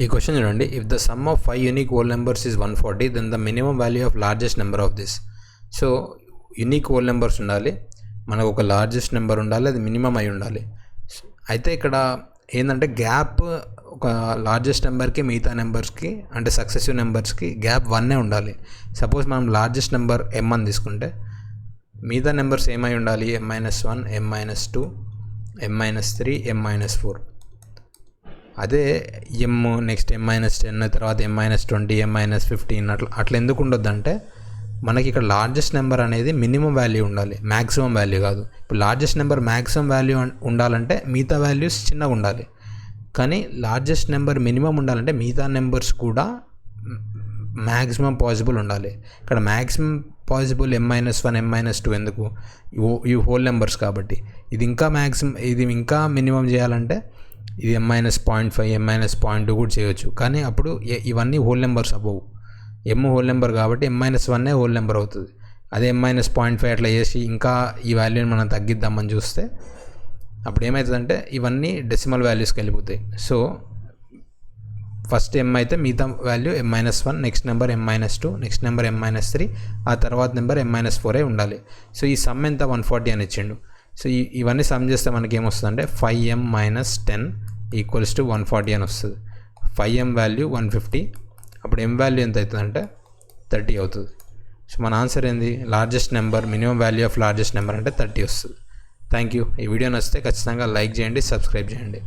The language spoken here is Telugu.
ఈ క్వశ్చన్ చూడండి. If the sum of 5 unique whole numbers is 140 then the minimum value of largest number of this. So unique whole numbers ఉండాలి, మనకు ఒక లార్జెస్ట్ నెంబర్ ఉండాలి, అది మినిమం అయి ఉండాలి. అయితే ఇక్కడ ఏంటంటే గ్యాప్ ఒక లార్జెస్ట్ నెంబర్కి మిగతా నెంబర్స్కి అంటే సక్సెసివ్ నెంబర్స్కి గ్యాప్ 1 ఉండాలి. సపోజ్ మనం లార్జెస్ట్ నెంబర్ m అని తీసుకుంటే మిగతా నెంబర్స్ ఏమై ఉండాలి? m-1, m-2, m-3, m-4. అదే m నెక్స్ట్ m-10 తర్వాత m-20 m-15 అట్లా ఎందుకు ఉండొద్దు అంటే మనకి ఇక్కడ లార్జెస్ట్ నెంబర్ అనేది మినిమం వాల్యూ ఉండాలి, మ్యాక్సిమం వాల్యూ కాదు. ఇప్పుడు లార్జెస్ట్ నెంబర్ మ్యాక్సిమం వాల్యూ ఉండాలంటే మిగతా వాల్యూస్ చిన్నగా ఉండాలి, కానీ లార్జెస్ట్ నెంబర్ మినిమం ఉండాలంటే మిగతా నెంబర్స్ కూడా మ్యాక్సిమం పాసిబుల్ ఉండాలి. ఇక్కడ మ్యాక్సిమం పాసిబుల్ m-1 m-2 ఎందుకు? ఈ హోల్ నెంబర్స్ కాబట్టి. ఇది ఇంకా మినిమం చేయాలంటే ఇది m-0.5 m-0.2 కూడా చేయవచ్చు, కానీ అప్పుడు ఇవన్నీ హోల్ నెంబర్స్ అవ్వవు. m హోల్ నెంబర్ కాబట్టి m-1 హోల్ నెంబర్ అవుతుంది. అదే m-0.5 అట్లా చేసి ఇంకా ఈ వాల్యూని మనం తగ్గిద్దామని చూస్తే అప్పుడు ఏమవుతుందంటే ఇవన్నీ డెసిమల్ వాల్యూస్కి వెళ్ళిపోతాయి. సో ఫస్ట్ m అయితే మిగతా value m-1, next number m-2, next number m-3, ఆ తర్వాత నెంబర్ m-4 ఉండాలి. సో ఈ సమ్ ఎంత? 140 అని ఇచ్చిండు. సో ఇవన్నీ సమ్ చేస్తే మనకి ఏమొస్తుందంటే 5m - 10 = 140 అని వస్తుంది. 5m వాల్యూ 150, అప్పుడు m వాల్యూ ఎంత అవుతుందంటే 30 అవుతుంది. సో మన ఆన్సర్ ఏంది? Largest number, minimum value of largest number అంటే 30 వస్తుంది. Thank you. ఈ వీడియో నచ్చితే ఖచ్చితంగా లైక్ చేయండి, సబ్స్క్రైబ్ చేయండి.